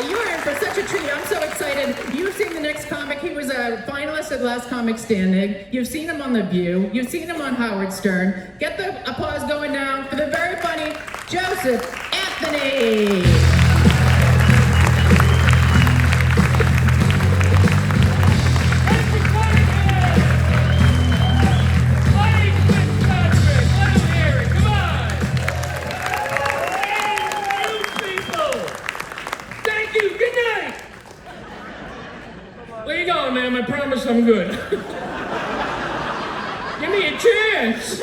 You are in for such a treat. I'm so excited. You've seen the next comic. He was a finalist at Last Comic Standing. You've seen him on The View. You've seen him on Howard Stern. Get the applause going now for the very funny Joseph Anthony. Where you going, man? I promise I'm good. Give me a chance.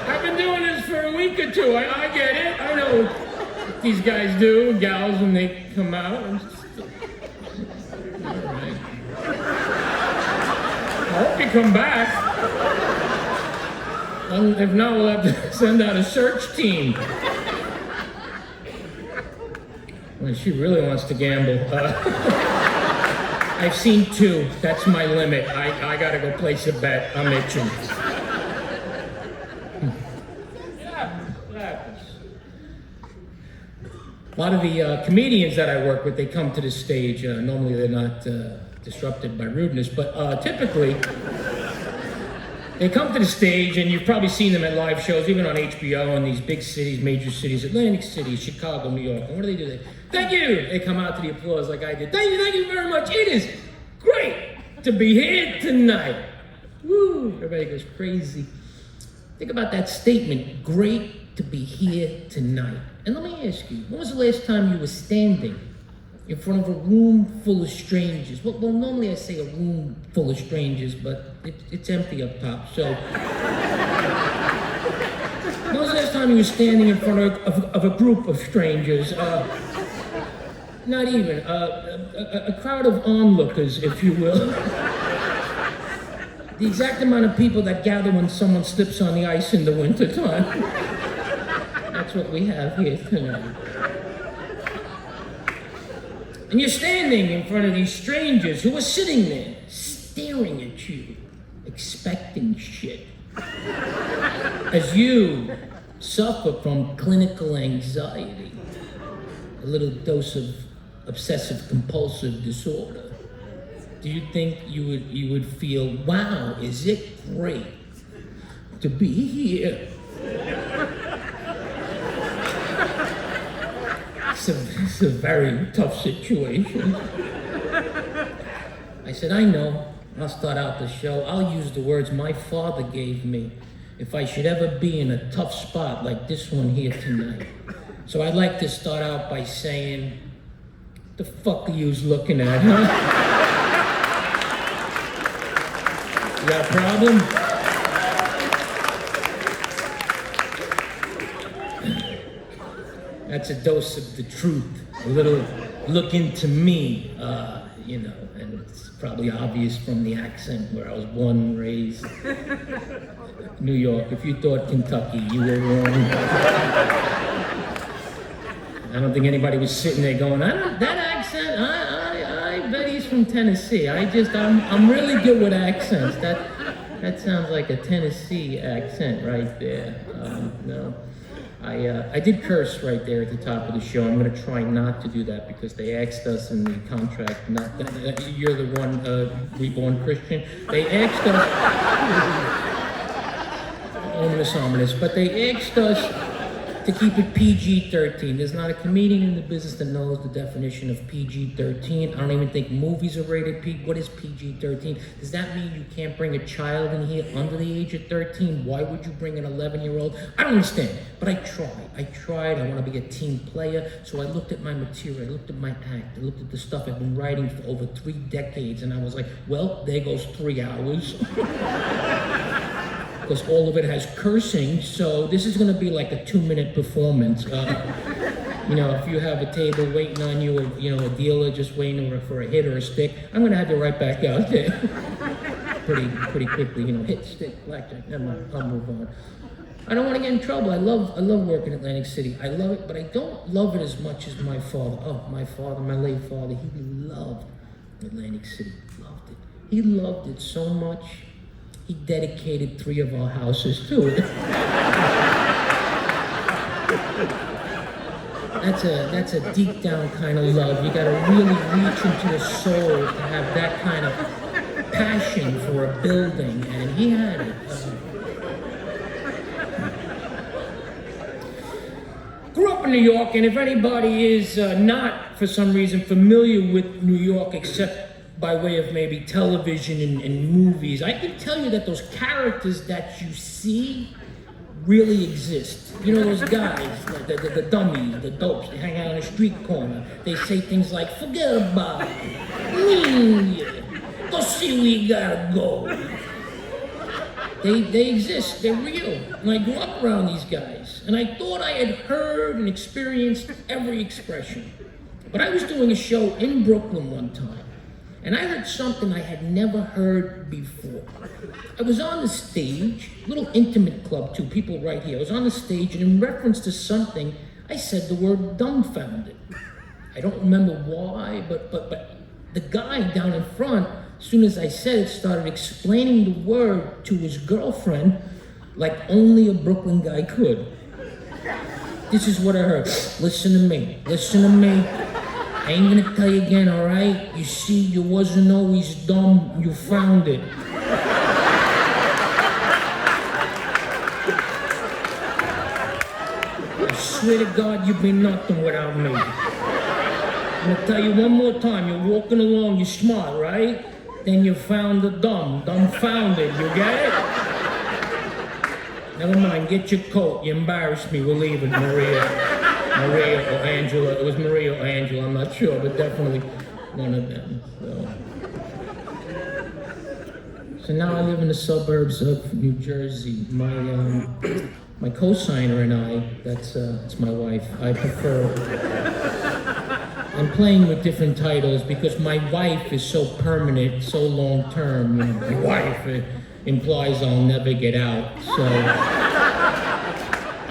I've been doing this for a week or two. I get it. I know what these guys do, gals, when they come out. All right. I hope you come back. If not, we'll have to send out a search team. Well, she really wants to gamble. I've seen 2. That's my limit. I gotta go place a bet. I'm itching. Yeah, that happens. A lot of the comedians that I work with, they come to the stage. Normally they're not disrupted by rudeness, but typically they come to the stage, and you've probably seen them at live shows, even on HBO in these big cities, major cities, Atlantic City, Chicago, New York. And what do? They, thank you! They come out to the applause like I did. Thank you very much. It is great to be here tonight. Woo! Everybody goes crazy. Think about that statement, great to be here tonight. And let me ask you, when was the last time you were standing in front of a room full of strangers? Well, normally I say a room full of strangers, but it's empty up top, so. When was the last time you were standing in front of a group of strangers? Not even, a crowd of onlookers, if you will. The exact amount of people that gather when someone slips on the ice in the wintertime. That's what we have here tonight. And you're standing in front of these strangers who are sitting there, staring at you, expecting shit. As you suffer from clinical anxiety, a little dose of obsessive-compulsive disorder, do you think you would feel, wow, is it great to be here? It's a very tough situation. I said, I know. I'll start out the show. I'll use the words my father gave me if I should ever be in a tough spot like this one here tonight. So I'd like to start out by saying, the fuck are you looking at, huh? You got a problem? That's a dose of the truth. A little look into me, and it's probably obvious from the accent where I was born and raised. New York. If you thought Kentucky, you were wrong. I don't think anybody was sitting there going, that accent, I bet he's from Tennessee. I'm really good with accents. That sounds like a Tennessee accent right there. No. I did curse right there at the top of the show. I'm going to try not to do that because they asked us in the contract, not that you're the one reborn Christian. They asked us, ominous, but they asked us to keep it PG-13. There's not a comedian in the business that knows the definition of PG-13. I don't even think movies are rated PG. What is PG-13? Does that mean you can't bring a child in here under the age of 13? Why would you bring an 11-year-old? I don't understand, but I tried. I want to be a team player, so I looked at my material, I looked at my act, I looked at the stuff I've been writing for over 3 decades, and I was like, well, there goes 3 hours. Because all of it has cursing, so this is going to be like a 2-minute performance. If you have a table waiting on you, a dealer just waiting for a hit or a stick, I'm going to have you right back out there. pretty quickly, hit, stick, blackjack, never mind, I'll move on. I don't want to get in trouble. I love working in Atlantic City. I love it, but I don't love it as much as my father. Oh, my father, my late father, he loved Atlantic City, loved it. He loved it so much, he dedicated 3 of our houses to it. That's a deep down kind of love. You gotta really reach into the soul to have that kind of passion for a building, and he had it. Grew up in New York, and if anybody is not, for some reason, familiar with New York, except by way of maybe television and movies, I can tell you that those characters that you see really exist. You know those guys, the dummies, the dopes, they hang out on a street corner. They say things like, forget about it. Go see where you gotta go. They exist, they're real. And I grew up around these guys. And I thought I had heard and experienced every expression. But I was doing a show in Brooklyn one time. And I heard something I had never heard before. I was on the stage, little intimate club too, people right here. I was on the stage, and in reference to something, I said the word dumbfounded. I don't remember why, but the guy down in front, as soon as I said it, started explaining the word to his girlfriend like only a Brooklyn guy could. This is what I heard. Listen to me. I ain't gonna tell you again, all right? You see, you wasn't always dumb, you found it. I swear to God, you've been nothing without me. I'm gonna tell you one more time, you're walking along, you're smart, right? Then you found the dumb found it, you get it? Never mind, get your coat, you embarrassed me, we're leaving, Maria or Angela. It was Maria or Angela, I'm not sure, but definitely one of them. So now I live in the suburbs of New Jersey. My co-signer and I, that's my wife, I prefer. I'm playing with different titles because my wife is so permanent, so long-term. You know, my wife implies I'll never get out, so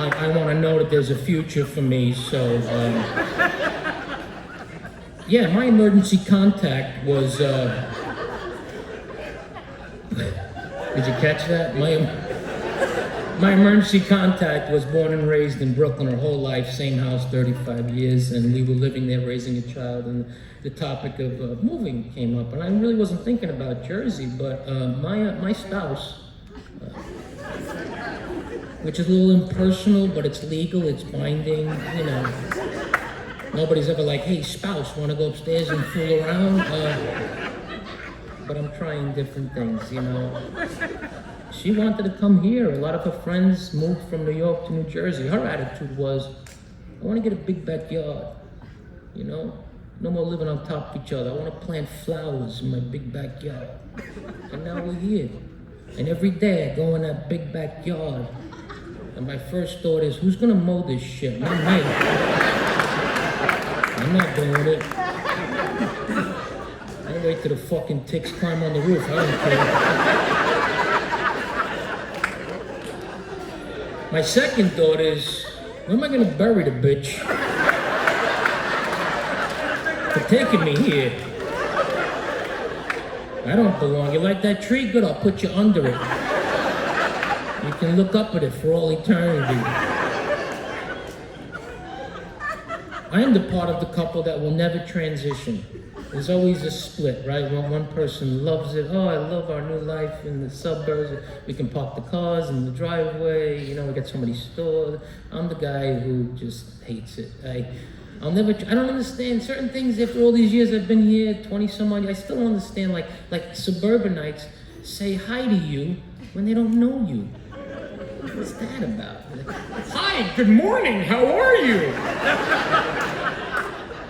I want to know that there's a future for me, so, yeah, my emergency contact was, did you catch that? My emergency contact was born and raised in Brooklyn her whole life, same house, 35 years, and we were living there raising a child, and the topic of moving came up, and I really wasn't thinking about Jersey, but my spouse, which is a little impersonal, but it's legal, it's binding, you know. Nobody's ever like, hey, spouse, wanna go upstairs and fool around? But I'm trying different things, you know. She wanted to come here. A lot of her friends moved from New York to New Jersey. Her attitude was, I wanna get a big backyard, you know? No more living on top of each other. I wanna plant flowers in my big backyard. And now we're here. And every day I go in that big backyard, and my first thought is, who's gonna mow this shit? Not me. I'm not doing it. I'll wait till the fucking ticks climb on the roof. I don't care. My second thought is, where am I gonna bury the bitch? For taking me here. I don't belong. You like that tree? Good, I'll put you under it. You can look up at it for all eternity. I am the part of the couple that will never transition. There's always a split, right? When one person loves it, oh, I love our new life in the suburbs. We can park the cars in the driveway, you know, we got so many stores. I'm the guy who just hates it. I don't understand certain things after all these years I've been here, 20 some odd years, I still don't understand, like suburbanites say hi to you when they don't know you. What's that about? Hi, good morning, how are you?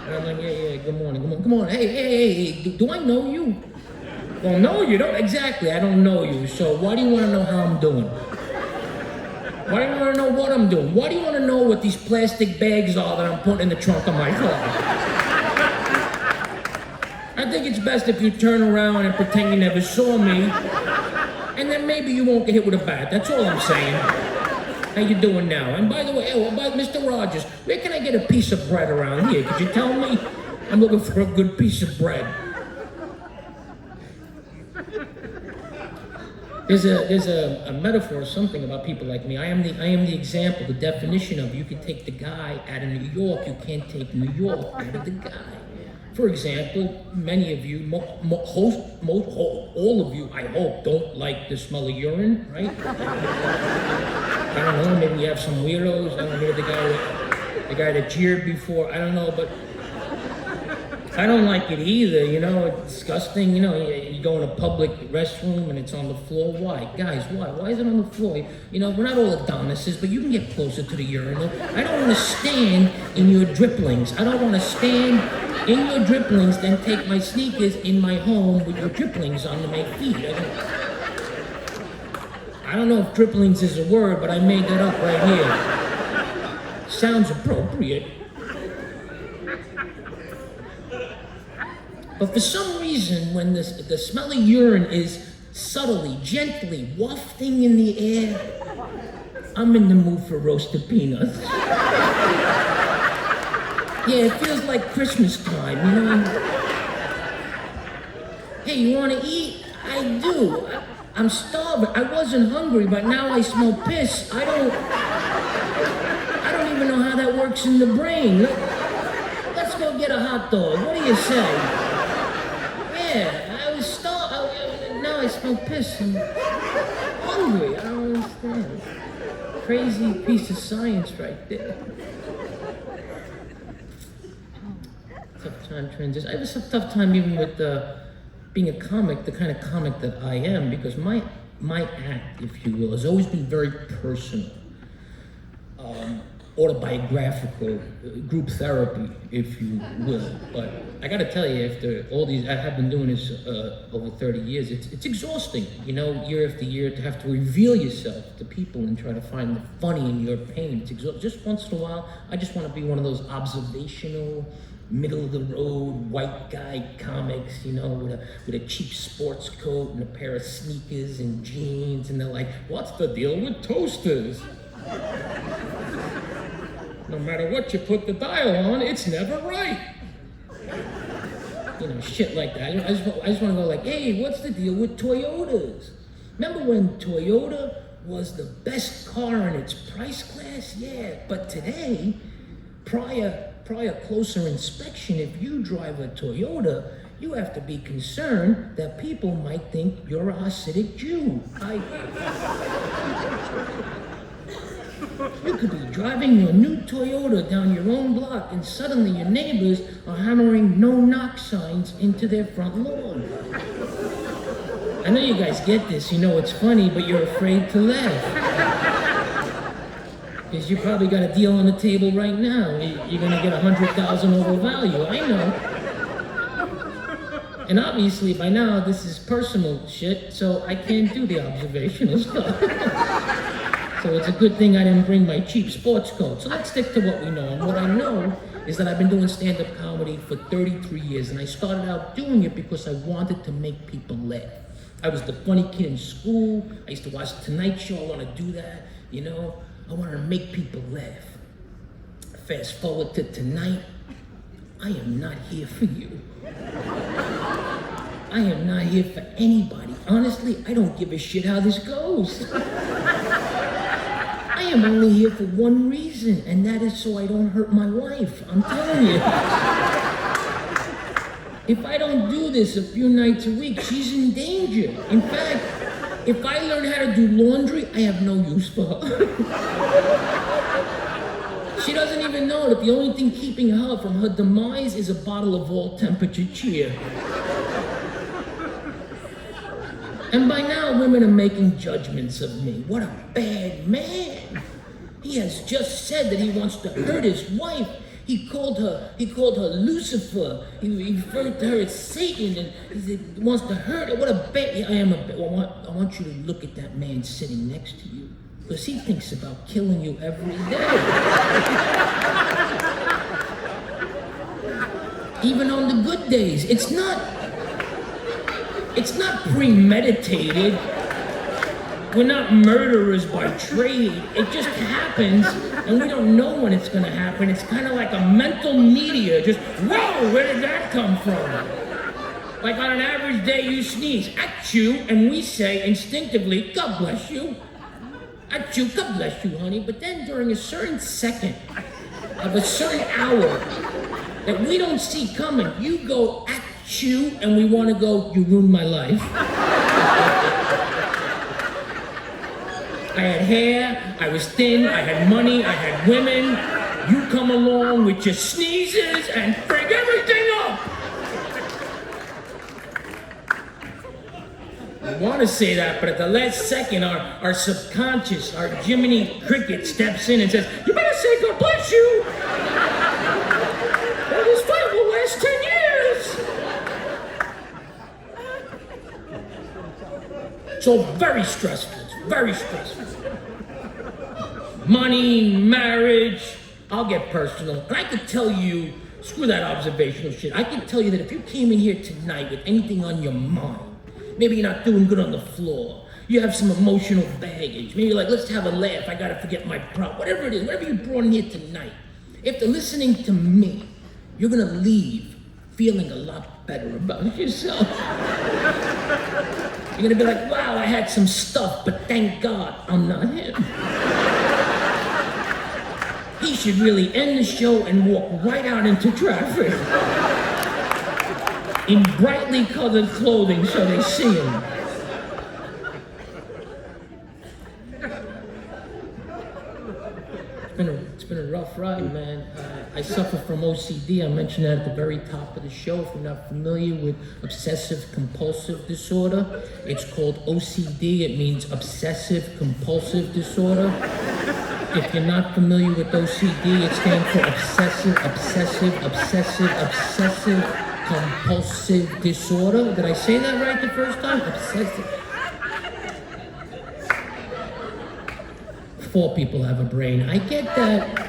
And I'm like, yeah, good morning, come on, hey, do I know you? Well, no, you don't, exactly, I don't know you, so why do you want to know how I'm doing? Why do you want to know what I'm doing? Why do you want to know what these plastic bags are that I'm putting in the trunk of my car? I think it's best if you turn around and pretend you never saw me, and then maybe you won't get hit with a bat. That's all I'm saying. How you doing now? And by the way, Mr. Rogers, where can I get a piece of bread around here? Could you tell me? I'm looking for a good piece of bread. There's a metaphor or something about people like me. I am the example, the definition of you can take the guy out of New York, you can't take New York out of the guy. For example, many of you, all of you, I hope, don't like the smell of urine, right? I don't know, maybe we have some weirdos. I don't know, maybe the guy that jeered before, I don't know, but I don't like it either, you know, it's disgusting. You know, you go in a public restroom and it's on the floor. Why? Guys, why? Why is it on the floor? You know, we're not all Adonises, but you can get closer to the urinal. I don't want to stand in your dripplings. I don't want to stand in your dripplings, then take my sneakers in my home with your dripplings on my feet. I don't know if dripplings is a word, but I made that up right here. Sounds appropriate. But for some reason, when the smell of urine is subtly, gently wafting in the air, I'm in the mood for roasted peanuts. Yeah, it feels like Christmas time, you know? Hey, you wanna eat? I do. I'm starving. I wasn't hungry, but now I smell piss. I don't even know how that works in the brain. Let's go get a hot dog. What do you say? Yeah, I was starving. Now I smell piss. I'm hungry. I don't understand. Crazy piece of science right there. Tough time transition. I have a tough time even with being a comic, the kind of comic that I am, because my act, if you will, has always been very personal, autobiographical, group therapy, if you will. But I got to tell you, after all these, I have been doing this over 30 years. It's exhausting, you know, year after year, to have to reveal yourself to people and try to find the funny in your pain. It's exhausting. Just once in a while, I just want to be one of those observational, middle of the road white guy comics, you know, with a cheap sports coat and a pair of sneakers and jeans, and they're like, what's the deal with toasters? No matter what you put the dial on, it's never right. You know, shit like that. I just want to go like, hey, what's the deal with Toyotas? Remember when Toyota was the best car in its price class? Yeah, but today, prior closer inspection, if you drive a Toyota, you have to be concerned that people might think you're a Hasidic Jew. You could be driving your new Toyota down your own block and suddenly your neighbors are hammering no-knock signs into their front lawn. I know you guys get this, you know it's funny, but you're afraid to laugh. Because you probably got a deal on the table right now. You're gonna get $100,000 over value, I know. And obviously by now this is personal shit, so I can't do the observational stuff. So it's a good thing I didn't bring my cheap sports coat. So let's stick to what we know. And what I know is that I've been doing stand-up comedy for 33 years, and I started out doing it because I wanted to make people laugh. I was the funny kid in school. I used to watch The Tonight Show. I want to do that, you know. I wanted to make people laugh. Fast forward to tonight, I am not here for you. I am not here for anybody. Honestly, I don't give a shit how this goes. I am only here for one reason, and that is so I don't hurt my wife. I'm telling you. If I don't do this a few nights a week, she's in danger. In fact, if I learn how to do laundry, I have no use for her. She doesn't even know that the only thing keeping her from her demise is a bottle of all-temperature cheer. And by now, women are making judgments of me. What a bad man. He has just said that he wants to hurt his wife. He called her Lucifer. He referred to her as Satan, and he said he wants to hurt her. What a bad, I am a bad, I want you to look at that man sitting next to you, because he thinks about killing you every day. Even on the good days, it's not premeditated. We're not murderers by trade. It just happens, and we don't know when it's gonna happen. It's kind of like a mental meteor. Just, whoa, where did that come from? Like on an average day, you sneeze, achoo, and we say instinctively, God bless you. Achoo, God bless you, honey. But then during a certain second of a certain hour that we don't see coming, you go achoo, and we want to go, you ruined my life. I had hair, I was thin, I had money, I had women. You come along with your sneezes and break everything up. I want to say that, but at the last second, our subconscious, our Jiminy Cricket steps in and says, you better say God bless you. Or this fight will last 10 years. So very stressful, it's very stressful. Money, marriage, I'll get personal. And I could tell you, screw that observational shit. I could tell you that if you came in here tonight with anything on your mind, maybe you're not doing good on the floor, you have some emotional baggage, maybe you're like, let's have a laugh, I gotta forget my problem, whatever it is, whatever you brought in here tonight, after listening to me, you're gonna leave feeling a lot better about yourself. You're gonna be like, wow, I had some stuff, but thank God I'm not him. He should really end the show and walk right out into traffic in brightly colored clothing so they see him. It's been a rough ride, man. I suffer from OCD. I mentioned that at the very top of the show. If you're not familiar with obsessive compulsive disorder, it's called OCD. It means obsessive compulsive disorder. If you're not familiar with OCD, it stands for obsessive compulsive disorder. Did I say that right the first time? Obsessive. 4 people have a brain. I get that.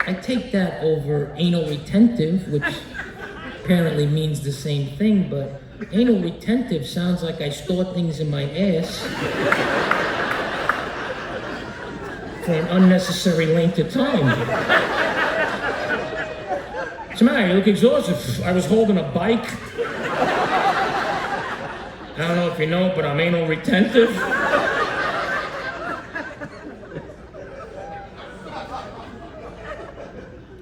I take that over anal retentive, which apparently means the same thing, but anal retentive sounds like I store things in my ass for an unnecessary length of time. What's the matter? You look exhausted. I was holding a bike. I don't know if you know, but I'm anal retentive.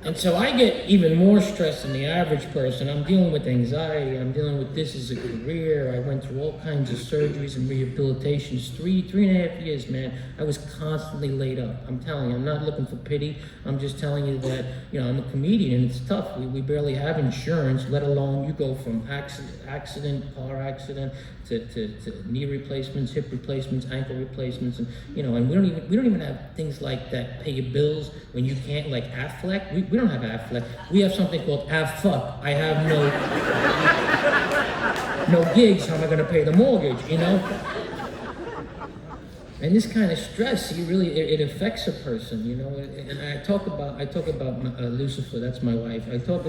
And so I get even more stressed than the average person. I'm dealing with anxiety. I'm dealing with this as a career. I went through all kinds of surgeries and rehabilitations. 3.5 years, man. I was constantly laid up. I'm telling you, I'm not looking for pity. I'm just telling you that, I'm a comedian and it's tough. We barely have insurance, let alone you go from accident, car accident, to knee replacements, hip replacements, ankle replacements, and and we don't even have things like that pay your bills when you can't, like Affleck. We don't have Affleck. We have something called AFFUCK. I have no gigs. How am I going to pay the mortgage? And this kind of stress, it affects a person, And I talk about Lucifer. That's my wife. I talk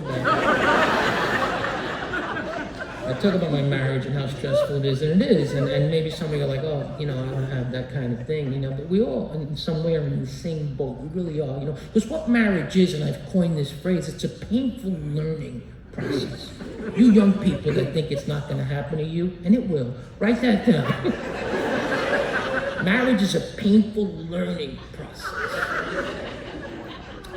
about my marriage and how stressful it is, and it is, and maybe some of you are like, oh, I don't have that kind of thing, but we all, in some way, are in the same boat. We really are, because what marriage is, and I've coined this phrase, it's a painful learning process. You young people that think it's not going to happen to you, and it will, write that down. Marriage is a painful learning process.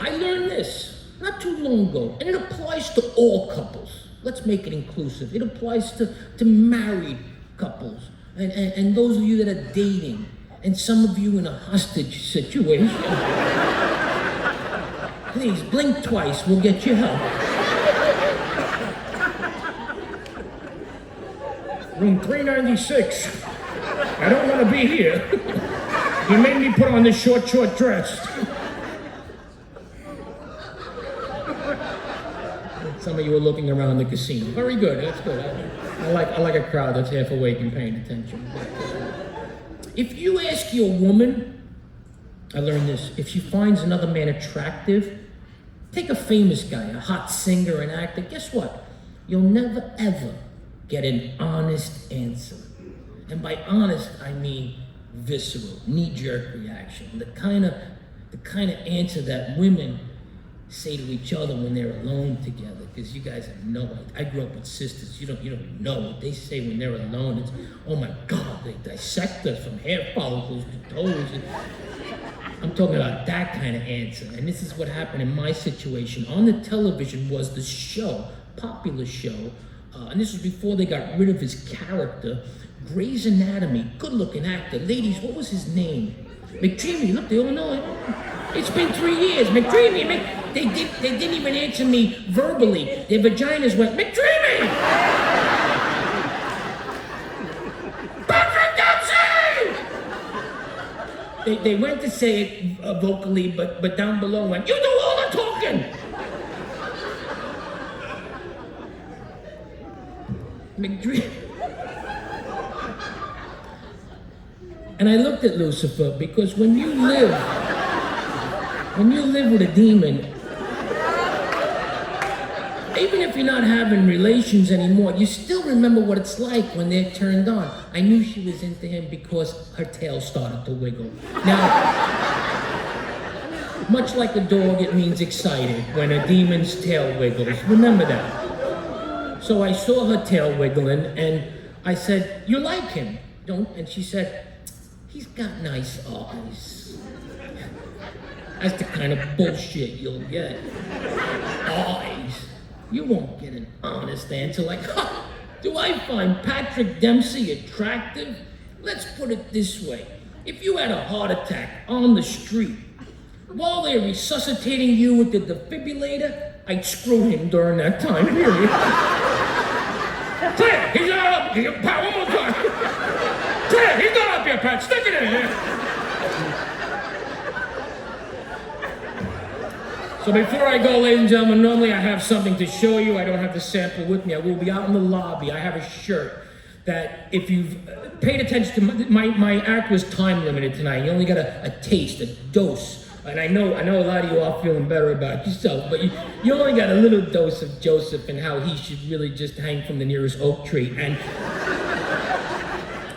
I learned this not too long ago, and it applies to all couples. Let's make it inclusive. It applies to married couples and those of you that are dating, and some of you in a hostage situation. Please, blink twice, we'll get you help. Room 396. I don't want to be here. He made me put on this short dress. Some of you are looking around the casino. Very good, that's good. I like a crowd that's half awake and paying attention. If you ask your woman, I learned this, if she finds another man attractive, take a famous guy, a hot singer, an actor, guess what? You'll never ever get an honest answer. And by honest, I mean visceral, knee-jerk reaction. The kind of answer that women say to each other when they're alone together, because you guys have no idea. I grew up with sisters. You don't know what they say when they're alone. It's, oh my God, they dissect us from hair follicles to toes. I'm talking about that kind of answer. And this is what happened in my situation. On the television was the show, popular show, and this was before they got rid of his character. Grey's Anatomy, good-looking actor. Ladies, what was his name? McDreamy. Look, they all know it. It's been 3 years. McDreamy. They didn't even answer me verbally. Their vaginas went, McDreamy! Patrick Dempsey! They went to say it vocally, but down below went, you do all the talking! McDreamy. And I looked at Lucifer because when you live with a demon, even if you're not having relations anymore, you still remember what it's like when they're turned on. I knew she was into him because her tail started to wiggle. Now, much like a dog, it means excited when a demon's tail wiggles. Remember that. So I saw her tail wiggling and I said, you like him, don't? And she said, he's got nice eyes. That's the kind of bullshit you'll get. Eyes. You won't get an honest answer like, ha! Do I find Patrick Dempsey attractive? Let's put it this way. If you had a heart attack on the street, while they're resuscitating you with the defibrillator, I'd screw him during that time period. Clear! He's not up! Pat, one more time! Clear! He's not up here, Pat! Stick it in here! So before I go, ladies and gentlemen, normally I have something to show you. I don't have the sample with me. I will be out in the lobby. I have a shirt that if you've paid attention to, my act was time limited tonight. You only got a taste, a dose. And I know a lot of you are feeling better about yourself, but you only got a little dose of Joseph and how he should really just hang from the nearest oak tree. And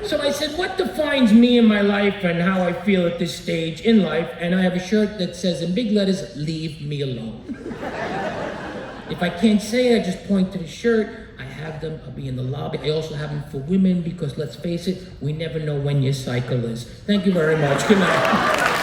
so I said, what defines me in my life and how I feel at this stage in life? And I have a shirt that says in big letters, leave me alone. If I can't say it, I just point to the shirt. I have them, I'll be in the lobby. I also have them for women because let's face it, we never know when your cycle is. Thank you very much. Good night.